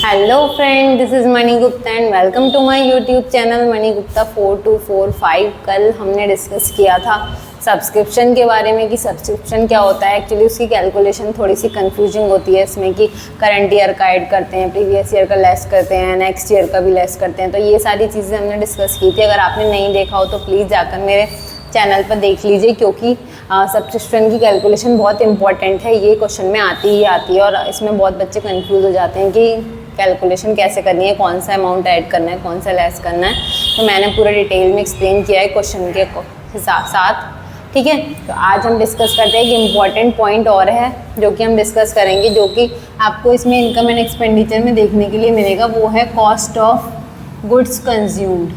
Hello friend, this is Mani Gupta and welcome to my YouTube channel Mani Gupta 4245। कल हमने discuss किया था सब्सक्रिप्शन के बारे में कि सब्सक्रिप्शन क्या होता है। एक्चुअली उसकी कैलकुलेशन थोड़ी सी कंफ्यूजिंग होती है इसमें कि करंट ईयर का ऐड करते हैं, प्रीवियस ईयर का लेस करते हैं, नेक्स्ट ईयर का भी लेस करते हैं। तो ये सारी चीज़ें हमने डिस्कस की थी। अगर आपने नहीं देखा हो तो प्लीज़ जाकर मेरे चैनल पर देख लीजिए, क्योंकि सब्सक्रिप्शन की कैलकुलेशन बहुत इंपॉर्टेंट है। ये क्वेश्चन में आती है और इसमें बहुत बच्चे कंफ्यूज हो जाते हैं कि कैलकुलेशन कैसे करनी है, कौन सा अमाउंट ऐड करना है, कौन सा लेस करना है। तो मैंने पूरा डिटेल में एक्सप्लेन किया है क्वेश्चन के साथ। ठीक है, तो आज हम डिस्कस करते हैं कि इम्पॉर्टेंट पॉइंट और है जो कि हम डिस्कस करेंगे, जो कि आपको इसमें इनकम एंड एक्सपेंडिचर में देखने के लिए मिलेगा। वो है कॉस्ट ऑफ गुड्स कंज्यूम्ड।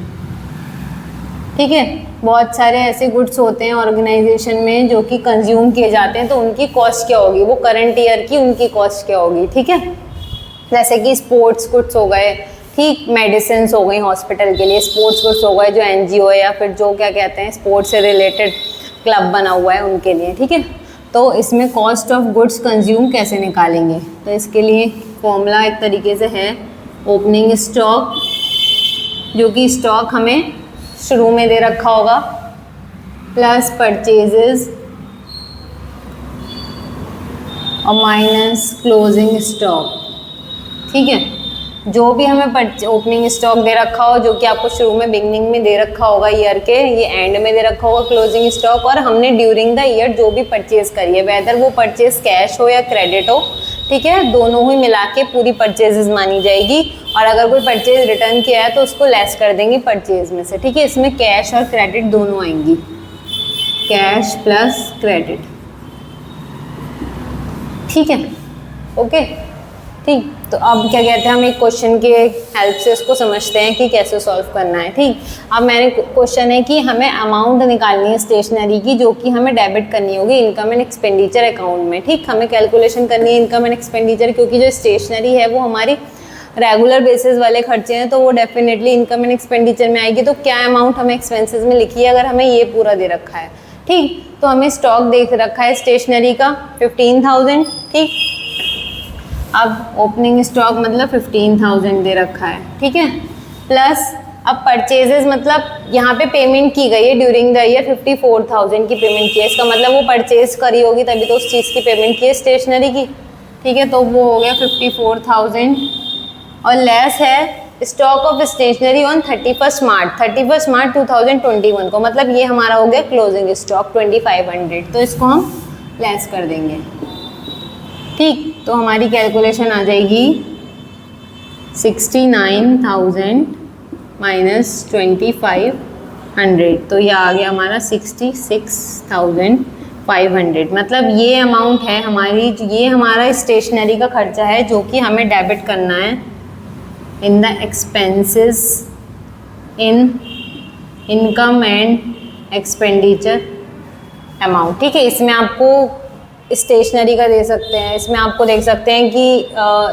ठीक है, बहुत सारे ऐसे गुड्स होते हैं ऑर्गेनाइजेशन में जो कि कंज्यूम किए जाते हैं, तो उनकी कॉस्ट क्या होगी, वो करंट ईयर की उनकी कॉस्ट क्या होगी। ठीक है, जैसे कि स्पोर्ट्स गुड्स हो गए, ठीक, मेडिसिन हो गई हॉस्पिटल के लिए, स्पोर्ट्स गुड्स हो गए जो एनजीओ या फिर जो क्या कहते हैं स्पोर्ट्स से रिलेटेड क्लब बना हुआ है उनके लिए। ठीक है, तो इसमें कॉस्ट ऑफ गुड्स कंज्यूम कैसे निकालेंगे, तो इसके लिए फॉर्मूला एक तरीके से है ओपनिंग स्टॉक, जो कि स्टॉक हमें शुरू में दे रखा होगा, प्लस परचेजेस और माइनस क्लोजिंग स्टॉक। ठीक है, जो भी हमें ओपनिंग स्टॉक दे रखा हो, जो कि आपको शुरू में बिगनिंग में दे रखा होगा ईयर के, ये एंड में दे रखा होगा क्लोजिंग स्टॉक। और हमने ड्यूरिंग द ईयर जो भी परचेज करी है, वेदर वो परचेज कैश हो या क्रेडिट हो, ठीक है, दोनों ही मिला के पूरी परचेजेस मानी जाएगी। और अगर कोई परचेज रिटर्न किया है तो उसको लेस कर देंगे परचेज में से। ठीक है, इसमें कैश और क्रेडिट दोनों आएंगी, कैश प्लस क्रेडिट। ठीक है, ओके, ठीक। तो अब क्या कहते हैं, हम एक क्वेश्चन के हेल्प से इसको समझते हैं कि कैसे सॉल्व करना है। ठीक, अब मैंने क्वेश्चन है कि हमें अमाउंट निकालनी है स्टेशनरी की, जो कि हमें डेबिट करनी होगी इनकम एंड एक्सपेंडिचर अकाउंट में। ठीक, हमें कैलकुलेशन करनी है इनकम एंड एक्सपेंडिचर, क्योंकि जो स्टेशनरी है वो हमारी रेगुलर बेसिस वाले खर्चे हैं, तो वो डेफिनेटली इनकम एंड एक्सपेंडिचर में आएगी। तो क्या अमाउंट हमें एक्सपेंसेस में लिखी है, अगर हमें ये पूरा दे रखा है। ठीक, तो हमें स्टॉक देख रखा है स्टेशनरी का 15,000। ठीक, अब ओपनिंग स्टॉक मतलब 15,000 दे रखा है। ठीक है, प्लस अब परचेजेस मतलब यहाँ पे पेमेंट की गई है ड्यूरिंग द ईयर 54,000 की पेमेंट की है। इसका मतलब वो परचेज करी होगी तभी तो उस चीज़ की पेमेंट की है स्टेशनरी की। ठीक है, तो वो हो गया 54,000 और लेस है स्टॉक ऑफ स्टेशनरी ऑन 31 मार्च 2021 को, मतलब ये हमारा हो गया क्लोजिंग स्टॉक 2500। तो इसको हम लेस कर देंगे। ठीक, तो हमारी कैलकुलेशन आ जाएगी 69,000 माइनस 2500, तो ये आ गया हमारा 66,500। मतलब ये अमाउंट है हमारी, ये हमारा स्टेशनरी का खर्चा है जो कि हमें डेबिट करना है in the expenses in income and expenditure amount. ठीक है, इसमें आपको स्टेशनरी का दे सकते हैं, इसमें आपको देख सकते हैं कि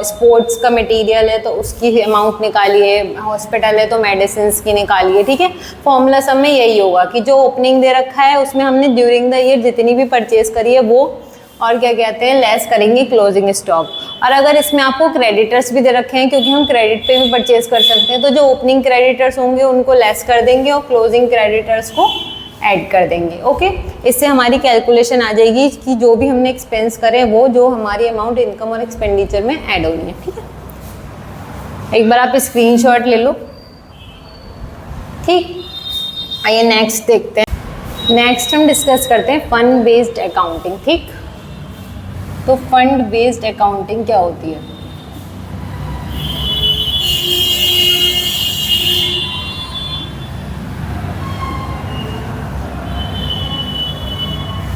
स्पोर्ट्स का मटेरियल है तो उसकी अमाउंट निकालिए, हॉस्पिटल है तो मेडिसिन की निकालिए। ठीक है, फॉर्मूला सब में यही होगा कि जो ओपनिंग दे रखा है उसमें हमने ड्यूरिंग द ईयर जितनी भी परचेज करी है वो, और क्या कहते हैं, लेस करेंगे क्लोजिंग स्टॉक। और अगर इसमें आपको क्रेडिटर्स भी दे रखे हैं, क्योंकि हम क्रेडिट पे भी परचेज कर सकते हैं, तो जो ओपनिंग क्रेडिटर्स होंगे उनको लेस कर देंगे और क्लोजिंग क्रेडिटर्स को ऐड कर देंगे। ओके, इससे हमारी कैलकुलेशन आ जाएगी कि जो भी हमने एक्सपेंस करें वो जो हमारी अमाउंट इनकम और एक्सपेंडिचर में ऐड होनी है। ठीक है, एक बार आप स्क्रीनशॉट ले लो। ठीक, आइए नेक्स्ट देखते हैं। नेक्स्ट हम डिस्कस करते हैं फंड बेस्ड अकाउंटिंग। ठीक, तो फंड बेस्ड अकाउंटिंग क्या होती है।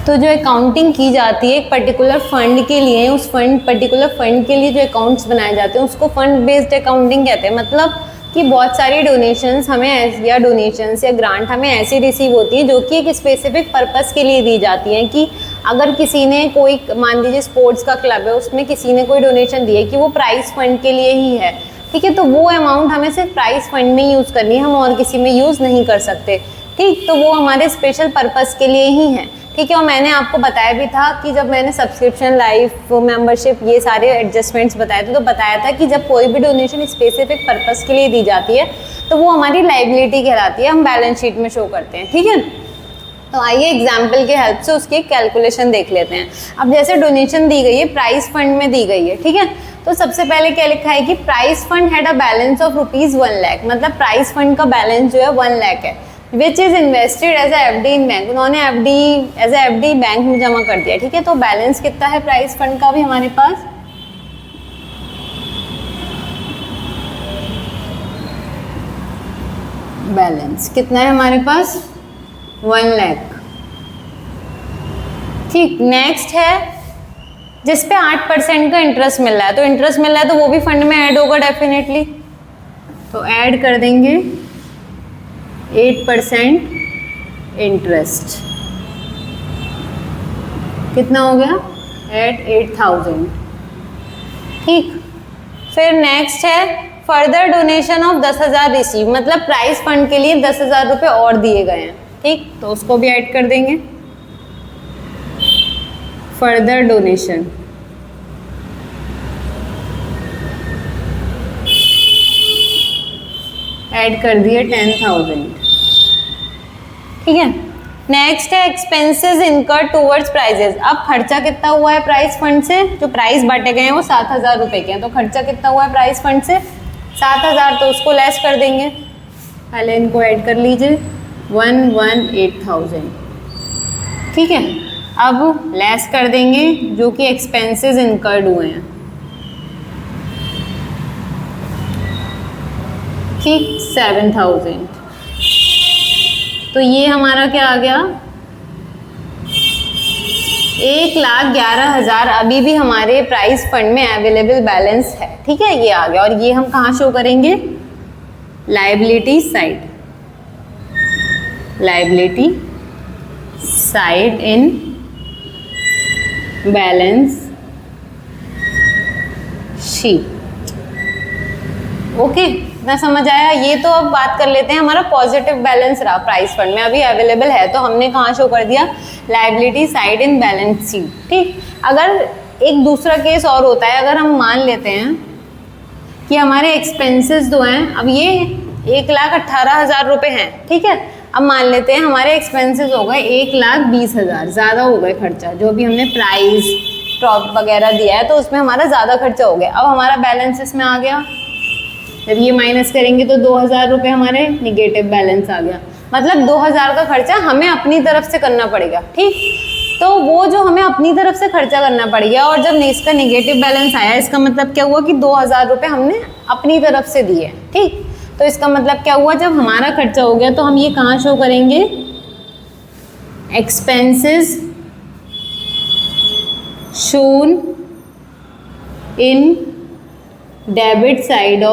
तो जो अकाउंटिंग की जाती है एक पर्टिकुलर फंड के लिए, उस पर्टिकुलर फंड के लिए जो अकाउंट्स बनाए जाते हैं उसको फंड बेस्ड अकाउंटिंग कहते हैं। मतलब कि बहुत सारी डोनेशंस हमें या ग्रांट हमें ऐसी रिसीव होती है जो कि एक स्पेसिफिक पर्पस के लिए दी जाती हैं। कि अगर किसी ने कोई, मान लीजिए स्पोर्ट्स का क्लब है, उसमें किसी ने कोई डोनेशन दी है कि वो प्राइज फंड के लिए ही है। ठीक है, तो वो अमाउंट हमें सिर्फ प्राइज फंड में यूज़ करनी है, हम और किसी में यूज़ नहीं कर सकते। ठीक, तो वो हमारे स्पेशल पर्पस के लिए ही है। ठीक है। और मैंने आपको बताया भी था कि जब मैंने सब्सक्रिप्शन, लाइफ मेंबरशिप, ये सारे एडजस्टमेंट्स बताए थे, तो बताया था कि जब कोई भी डोनेशन स्पेसिफिक पर्पस के लिए दी जाती है तो वो हमारी लायबिलिटी कहलाती है, हम बैलेंस शीट में शो करते हैं। ठीक है, तो आइए एग्जाम्पल के हेल्प से उसकी कैलकुलेशन देख लेते हैं। अब जैसे डोनेशन दी गई है, प्राइस फंड में दी गई है, ठीक है, तो सबसे पहले क्या लिखा है कि price fund had a balance of ₹1 lakh, मतलब प्राइस फंड का बैलेंस जो है 1 लाख है, which is invested as FD in bank. उन्होंने एफडी एज एफडी बैंक में जमा कर दिया। ठीक है, तो बैलेंस कितना है प्राइस फंड का भी हमारे पास, बैलेंस कितना है हमारे पास 1 लाख। ठीक, नेक्स्ट है जिस पे 8% का इंटरेस्ट मिल रहा है, तो इंटरेस्ट मिल रहा है तो वो भी फंड में ऐड होगा डेफिनेटली, तो ऐड कर देंगे 8% इंटरेस्ट, कितना हो गया एट 8000। ठीक, फिर नेक्स्ट है फर्दर डोनेशन ऑफ 10,000 रिसीव, मतलब प्राइस फंड के लिए 10,000 रुपये और दिए गए हैं। ठीक, तो उसको भी ऐड कर देंगे, फर्दर डोनेशन ऐड कर दिए 10,000। ठीक है, नेक्स्ट है एक्सपेंसेस इनकर्ड टूवर्ड्स प्राइजेस। अब खर्चा कितना हुआ है प्राइस फंड से, जो प्राइस बांटे गए हैं वो 7,000 रुपये के हैं, तो खर्चा कितना हुआ है प्राइस फंड से 7,000, तो उसको लेस कर देंगे, पहले इनको ऐड कर लीजिए 118,000। ठीक है, अब लेस कर देंगे जो कि एक्सपेंसेस इनकर्ड हुए हैं। ठीक, 7,000, तो ये हमारा क्या आ गया 1,11,000 अभी भी हमारे प्राइस फंड में अवेलेबल बैलेंस है। ठीक है, ये आ गया, और ये हम कहाँ शो करेंगे, liability side, liability side in balance sheet. Okay, इतना समझ आया। ये तो अब बात कर लेते हैं, हमारा पॉजिटिव बैलेंस रहा प्राइस फंड में, अभी अवेलेबल है, तो हमने कहाँ शो कर दिया liability side in balance sheet. ठीक, अगर एक दूसरा केस और होता है, अगर हम मान लेते हैं कि हमारे एक्सपेंसेस जो हैं, अब ये 1,18,000 रुपये हैं। ठीक है, अब मान लेते हैं हमारे एक्सपेंसेस हो गए 1,20,000, ज़्यादा हो गए खर्चा, जो भी हमने प्राइस टॉप वगैरह दिया है तो उसमें हमारा ज़्यादा खर्चा हो गया। अब हमारा बैलेंस इसमें आ गया, जब ये माइनस करेंगे तो 2,000 रुपये हमारे निगेटिव बैलेंस आ गया, मतलब 2,000 का खर्चा हमें अपनी तरफ से करना पड़ेगा। ठीक, तो वो जो हमें अपनी तरफ से खर्चा करना पड़ गया, और जब इसका निगेटिव बैलेंस आया, इसका मतलब क्या हुआ कि 2,000 रुपये हमने अपनी तरफ से दिए। ठीक, तो इसका मतलब क्या हुआ, जब हमारा खर्चा हो गया तो हम ये कहाँ शो करेंगे, expenses shown in debit side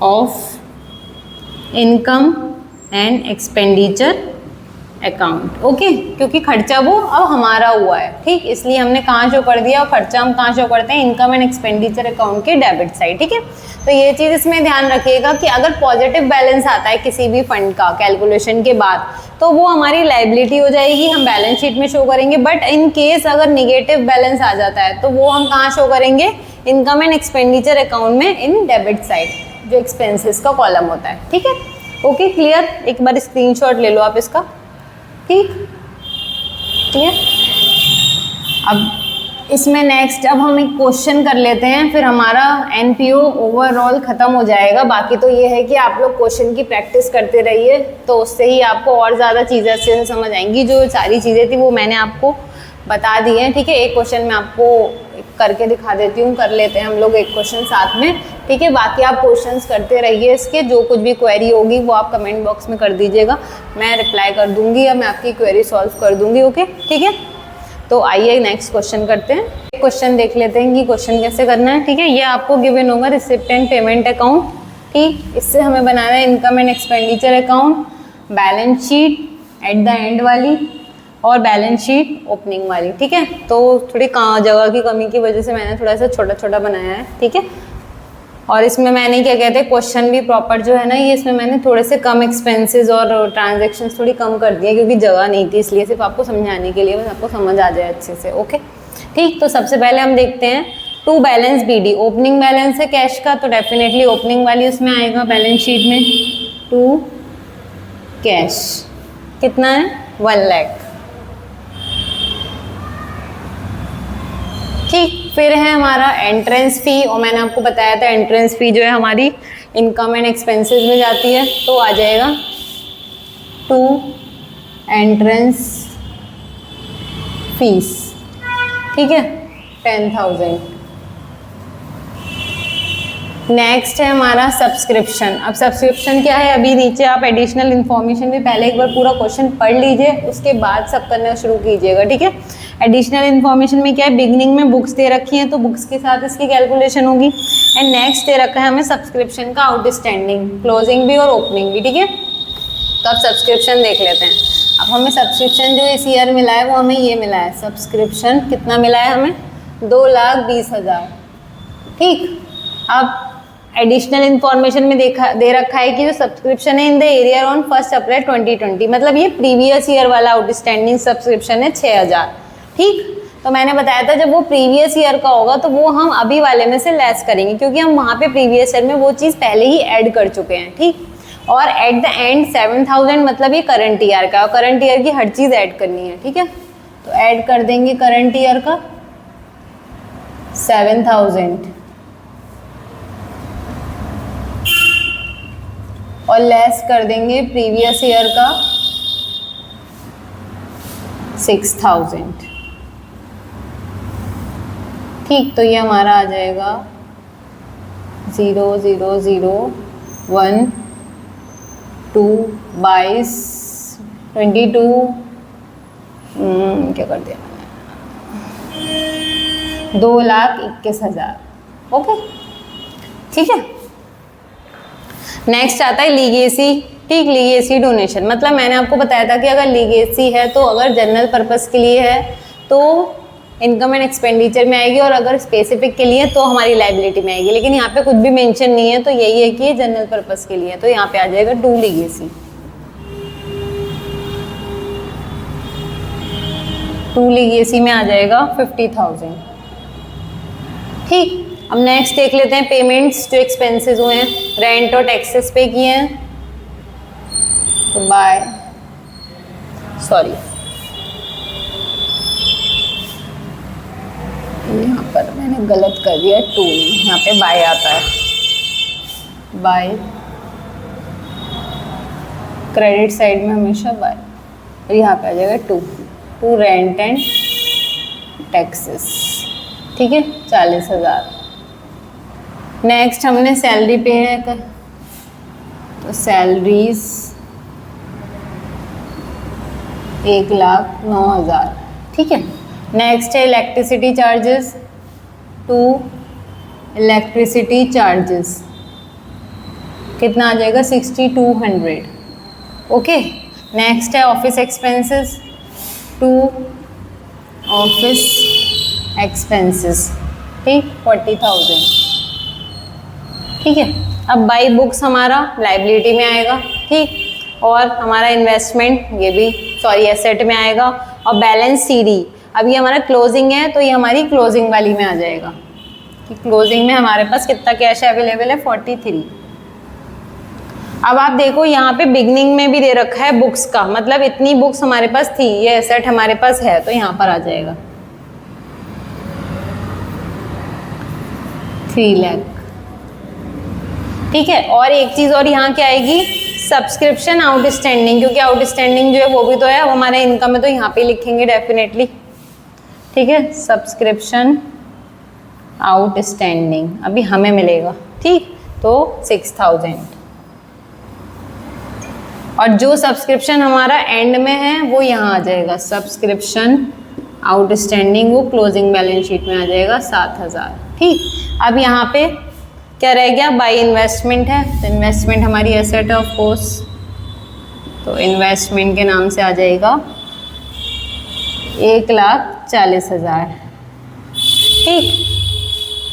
of income and expenditure account. Okay, क्योंकि खर्चा वो अब हमारा हुआ है। ठीक, इसलिए हमने कहाँ शो कर दिया, और खर्चा हम कहाँ शो करते हैं, इनकम एंड एक्सपेंडिचर अकाउंट के डेबिट साइड। ठीक है, तो ये चीज़ इसमें ध्यान रखिएगा कि अगर पॉजिटिव बैलेंस आता है किसी भी फंड का कैलकुलेशन के बाद, तो वो हमारी लायबिलिटी हो जाएगी, हम बैलेंस शीट में शो करेंगे। बट इन केस अगर निगेटिव बैलेंस आ जाता है तो वो हम कहाँ शो करेंगे, इनकम एंड एक्सपेंडिचर अकाउंट में, इन डेबिट साइड, जो एक्सपेंसेस का कॉलम होता है। ठीक है, ओके, क्लियर। एक बार स्क्रीनशॉट ले लो आप इसका। ठीक, क्लियर। अब इसमें नेक्स्ट, अब हम एक क्वेश्चन कर लेते हैं, फिर हमारा एनपीओ ओवरऑल ख़त्म हो जाएगा। बाकी तो ये है कि आप लोग क्वेश्चन की प्रैक्टिस करते रहिए, तो उससे ही आपको और ज़्यादा चीज़ें अच्छे से समझ आएंगी। जो सारी चीज़ें थी वो मैंने आपको बता दी हैं। ठीक है, एक क्वेश्चन मैं आपको करके दिखा देती हूँ, कर लेते हैं हम लोग एक क्वेश्चन साथ में। ठीक है, बाकी आप क्वेश्चंस करते रहिए इसके, जो कुछ भी क्वेरी होगी वो आप कमेंट बॉक्स में कर दीजिएगा, मैं रिप्लाई कर दूंगी या मैं आपकी क्वेरी सॉल्व कर दूंगी। ओके, ठीक है, तो आइए नेक्स्ट क्वेश्चन करते हैं। एक क्वेश्चन देख लेते हैं कि क्वेश्चन कैसे करना है। ठीक है, ये आपको गिवन होगा रिसिप्टेंट पेमेंट अकाउंट। ठीक, इससे हमें बनाना है income and expenditure account, balance sheet at the end वाली, और बैलेंस शीट ओपनिंग वाली। ठीक है, तो थोड़ी जगह की कमी की वजह से मैंने थोड़ा सा छोटा छोटा बनाया है। ठीक है, और इसमें मैंने क्या कहते हैं क्वेश्चन भी प्रॉपर जो है ना, ये इसमें मैंने थोड़े से कम एक्सपेंसेस और ट्रांजैक्शंस थोड़ी कम कर दिए क्योंकि जगह नहीं थी, इसलिए सिर्फ आपको समझाने के लिए, बस आपको समझ आ जाए अच्छे से। ओके ठीक, तो सबसे पहले हम देखते हैं to balance BD। Opening balance है कैश का, तो डेफिनेटली ओपनिंग वाली उसमें आएगा बैलेंस शीट में। टू कैश कितना है 1 लाख। ठीक, फिर है हमारा एंट्रेंस फ़ी, और मैंने आपको बताया था एंट्रेंस फ़ी जो है हमारी इनकम एंड एक्सपेंसेस में जाती है, तो आ जाएगा टू एंट्रेंस फीस। ठीक है 10,000। नेक्स्ट है हमारा सब्सक्रिप्शन। अब सब्सक्रिप्शन क्या है, अभी नीचे आप एडिशनल इन्फॉर्मेशन में पहले एक बार पूरा क्वेश्चन पढ़ लीजिए, उसके बाद सब करना शुरू कीजिएगा। ठीक है, एडिशनल इन्फॉर्मेशन में क्या है, बिगनिंग में बुक्स दे रखी हैं तो बुक्स के साथ इसकी कैलकुलेशन होगी। एंड नेक्स्ट दे रखा है हमें सब्सक्रिप्शन का आउटस्टैंडिंग, क्लोजिंग भी और ओपनिंग भी। ठीक है, तो अब सब्सक्रिप्शन देख लेते हैं। अब हमें सब्सक्रिप्शन जो इस ईयर मिला है वो हमें ये मिला है, सब्सक्रिप्शन कितना मिला है हमें 2,20,000। ठीक, अब एडिशनल इन्फॉर्मेशन में दे रखा है कि जो सब्सक्रिप्शन है इन द एरियर ऑन 1 अप्रैल 2020, मतलब ये प्रीवियस ईयर वाला आउटस्टैंडिंग सब्सक्रिप्शन है 6,000। ठीक, तो मैंने बताया था जब वो प्रीवियस ईयर का होगा तो वो हम अभी वाले में से लेस करेंगे क्योंकि हम वहाँ पे प्रीवियस ईयर में वो चीज़ पहले ही ऐड कर चुके हैं। ठीक, और एट द एंड 7,000 मतलब ये करंट ईयर का, और करंट ईयर की हर चीज़ ऐड करनी है। ठीक है, तो ऐड कर देंगे करंट ईयर का 7,000 और लेस कर देंगे प्रीवियस ईयर का 6,000। ठीक, तो ये हमारा आ जाएगा 0,0,0,1 2 22 22 क्या कर दिया मैंने 2,21,000। ओके ठीक है, नेक्स्ट आता है लीगेसी। ठीक, लीगेसी डोनेशन मतलब मैंने आपको बताया था कि अगर लीगेसी है तो अगर जनरल पर्पस के लिए है तो इनकम एंड एक्सपेंडिचर में आएगी, और अगर स्पेसिफिक के लिए तो हमारी लाइबिलिटी में आएगी। लेकिन यहाँ पे कुछ भी मेंशन नहीं है, तो यही है कि ये जनरल पर्पस के लिए है, तो यहाँ पे आ जाएगा टू लीगेसी। टू लीगेसी में आ जाएगा 50,000। ठीक, अब नेक्स्ट देख लेते हैं पेमेंट्स जो एक्सपेंसेस हुए हैं, रेंट और टैक्सेस पे किए हैं, तो बाय सॉरी यहाँ पर मैंने गलत कर दिया, टू यहाँ पे बाय आता है, बाय क्रेडिट साइड में हमेशा बाय, और यहाँ पे आ जाएगा टू रेंट एंड टैक्सेस। ठीक है 40,000। नेक्स्ट हमने सैलरी पे है तो सैलरीज 1,09,000। ठीक है, नेक्स्ट है electricity charges, to electricity charges कितना आ जाएगा 6,200। ओके, नेक्स्ट है office expenses, to office expenses. ठीक 40,000। ठीक है, अब बाई बुक्स हमारा लाइबिलिटी में आएगा। ठीक, और हमारा इन्वेस्टमेंट ये भी एसेट में आएगा, और बैलेंस CD अब ये हमारा क्लोजिंग है तो ये हमारी क्लोजिंग वाली में आ जाएगा कि क्लोजिंग में हमारे पास कितना कैश अवेलेबल है 43। अब आप देखो यहाँ पे बिगनिंग में भी दे रखा है बुक्स का, मतलब इतनी बुक्स हमारे पास थी, ये एसेट हमारे पास है, तो यहाँ पर आ जाएगा 3 लाख। ठीक है, और एक चीज़ और यहाँ क्या आएगी, सब्सक्रिप्शन आउटस्टैंडिंग, क्योंकि आउटस्टैंडिंग जो है वो भी तो है, अब हमारे इनकम में तो यहाँ पे लिखेंगे डेफिनेटली। ठीक है, सब्सक्रिप्शन आउटस्टैंडिंग अभी हमें मिलेगा। ठीक, तो 6,000, और जो सब्सक्रिप्शन हमारा एंड में है वो यहाँ आ जाएगा, सब्सक्रिप्शन आउटस्टैंडिंग, वो क्लोजिंग बैलेंस शीट में आ जाएगा 7,000। ठीक, अब यहाँ पे क्या रह गया, बाई इन्वेस्टमेंट है, तो इन्वेस्टमेंट हमारी एसेट ऑफ कोर्स, तो इन्वेस्टमेंट के नाम से आ जाएगा 1,40,000। ठीक,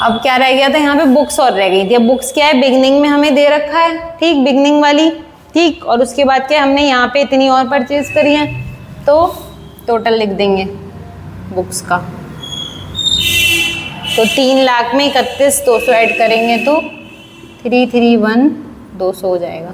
अब क्या रह गया था यहाँ पे, बुक्स और रह गई थी। अब बुक्स क्या है, बिगनिंग में हमें दे रखा है, ठीक, बिगनिंग वाली, ठीक, और उसके बाद क्या हमने यहाँ पे इतनी और परचेज करी है, तो टोटल लिख देंगे बुक्स का। तो 3 लाख में 31,200 ऐड करेंगे तो 331,200 हो जाएगा,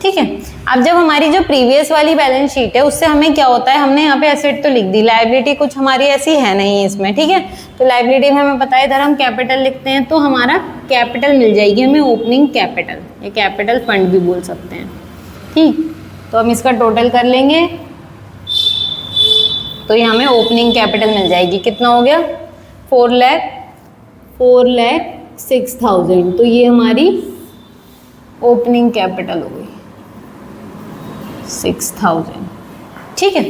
ठीक है। अब जब हमारी जो प्रीवियस वाली बैलेंस शीट है उससे हमें क्या होता है, हमने यहाँ पे एसेट तो लिख दी, लायबिलिटी कुछ हमारी ऐसी है नहीं इसमें, ठीक है। तो लायबिलिटी में हमें पता है इधर हम कैपिटल लिखते हैं, तो हमारा कैपिटल मिल जाएगी हमें, ओपनिंग कैपिटल, ये कैपिटल फंड भी बोल सकते हैं, ठीक। तो हम इसका टोटल कर लेंगे, तो ये हमें ओपनिंग कैपिटल मिल जाएगी, कितना हो गया, 4,06,000। तो ये हमारी ओपनिंग कैपिटल हो गई 6,000, ठीक है,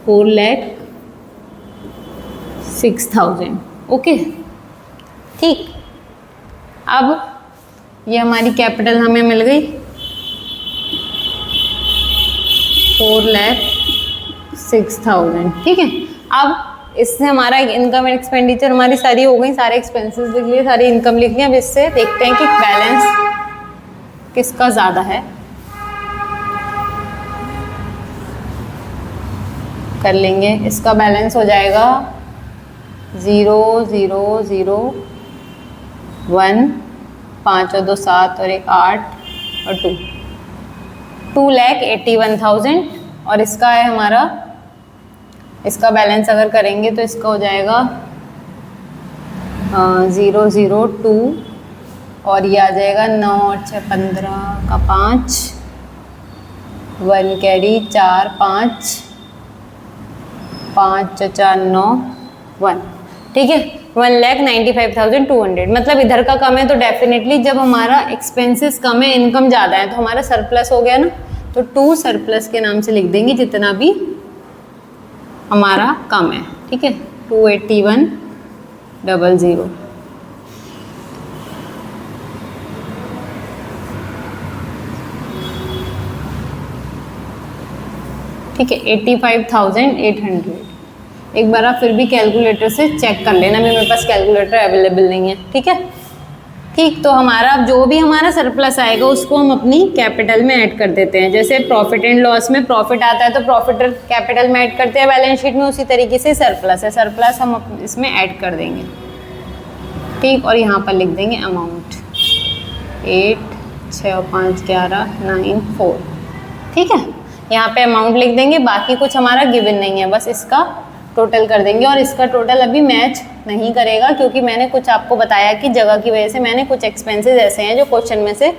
4,06,000, ओके, ठीक। अब ये हमारी कैपिटल हमें मिल गई 4,06,000, ठीक है। अब इससे हमारा इनकम एंड एक्सपेंडिचर हमारी सारी हो गई, सारे एक्सपेंसेस लिख लिए, सारी इनकम लिख लिया। अब इससे देखते हैं कि बैलेंस किसका ज़्यादा है, कर लेंगे। इसका बैलेंस हो जाएगा 0,0,0,1, 5 और 2 7 और 1 8 और 2,81,000। और इसका है हमारा, इसका बैलेंस अगर करेंगे तो इसका हो जाएगा 0,02 और ये आ जाएगा 9 और 6 15 का 5, 1 कैरी 4 5 5 और 4 9 1, ठीक है, 1,95,200। मतलब इधर का कम है तो डेफिनेटली जब हमारा एक्सपेंसेस कम है इनकम ज़्यादा है तो हमारा सरप्लस हो गया ना, तो 2 सरप्लस के नाम से लिख देंगे जितना भी हमारा कम है, ठीक है, 281,000, ठीक है, 85,800। एक बार आप फिर भी कैलकुलेटर से चेक कर लेना, मेरे पास कैलकुलेटर अवेलेबल नहीं है, ठीक है, ठीक। तो हमारा अब जो भी हमारा सरप्लस आएगा उसको हम अपनी कैपिटल में ऐड कर देते हैं। जैसे प्रॉफिट एंड लॉस में प्रॉफिट आता है तो प्रॉफिट कैपिटल में ऐड करते हैं बैलेंस शीट में, उसी तरीके से सरप्लस है, सरप्लस हम इसमें ऐड कर देंगे, ठीक। और यहाँ पर लिख देंगे अमाउंट 8 6 और 5 11 9 4, ठीक है, यहाँ पे अमाउंट लिख देंगे। बाकी कुछ हमारा गिवन नहीं है, बस इसका टोटल कर देंगे। और इसका टोटल अभी मैच नहीं करेगा क्योंकि मैंने कुछ आपको बताया कि जगह की वजह से मैंने कुछ एक्सपेंसेस ऐसे हैं जो क्वेश्चन में से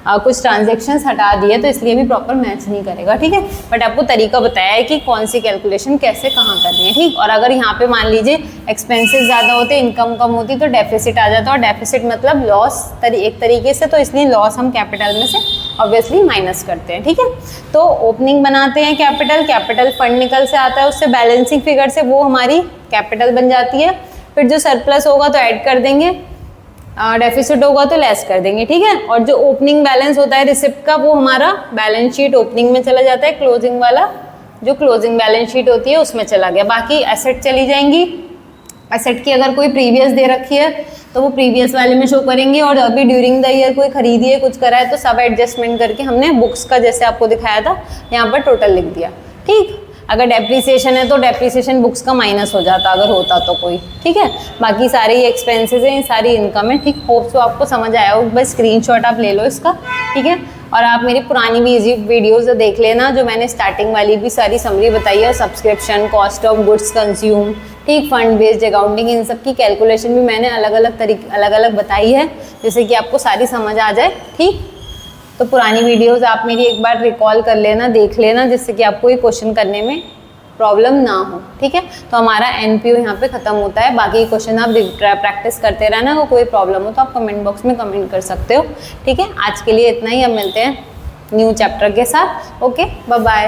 कुछ ट्रांजैक्शंस हटा दिए, तो इसलिए भी प्रॉपर मैच नहीं करेगा, ठीक है। बट आपको तरीका बताया है कि कौन सी कैलकुलेशन कैसे कहाँ करनी है, ठीक। और अगर यहाँ पे मान लीजिए एक्सपेंसेस ज़्यादा होते, इनकम कम होती तो डेफिसिट आ जाता, और डेफिसिट मतलब लॉस एक तरीके से, तो इसलिए लॉस हम कैपिटल में से ऑब्वियसली माइनस करते हैं, ठीक है। तो ओपनिंग बनाते हैं कैपिटल, कैपिटल फंड निकल से आता है, उससे बैलेंसिंग फिगर से वो हमारी कैपिटल बन जाती है। फिर जो सरप्लस होगा तो ऐड कर देंगे, डेफिसिट होगा तो लेस कर देंगे, ठीक है। और जो ओपनिंग बैलेंस होता है रिसिप्ट का वो हमारा बैलेंस शीट ओपनिंग में चला जाता है, क्लोजिंग वाला जो क्लोजिंग बैलेंस शीट होती है उसमें चला गया। बाकी एसेट चली जाएंगी, एसेट की अगर कोई प्रीवियस दे रखी है तो वो प्रीवियस वाले में शो करेंगे, और अभी ड्यूरिंग द ईयर कोई खरीदी है कुछ करा है तो सब एडजस्टमेंट करके हमने बुक्स का जैसे आपको दिखाया था यहाँ पर टोटल लिख दिया, ठीक। अगर डेप्रीसिएशन है तो डेप्रीसिएशन बुक्स का माइनस हो जाता अगर होता तो कोई, ठीक है। बाकी सारे ये एक्सपेंसेस हैं, सारी इनकम है, ठीक। होप सो आपको समझ आया हो, बस स्क्रीनशॉट आप ले लो इसका, ठीक है। और आप मेरी पुरानी भी इजी वीडियोस देख लेना, जो मैंने स्टार्टिंग वाली भी सारी समरी बताई है, subscription, cost of goods consume, ठीक, फंड बेस्ड अकाउंटिंग, इन सब की कैलकुलेशन भी मैंने अलग अलग बताई है, जैसे कि आपको सारी समझ आ जाए, ठीक। तो पुरानी वीडियोस आप मेरी एक बार रिकॉल कर लेना, देख लेना, जिससे कि आपको ये क्वेश्चन करने में प्रॉब्लम ना हो, ठीक है। तो हमारा एनपीओ यहाँ पे ख़त्म होता है। बाकी क्वेश्चन आप प्रैक्टिस करते रहना, अगर कोई प्रॉब्लम हो तो आप कमेंट बॉक्स में कमेंट कर सकते हो, ठीक है। आज के लिए इतना ही, अब मिलते हैं न्यू चैप्टर के साथ। Okay, bye bye.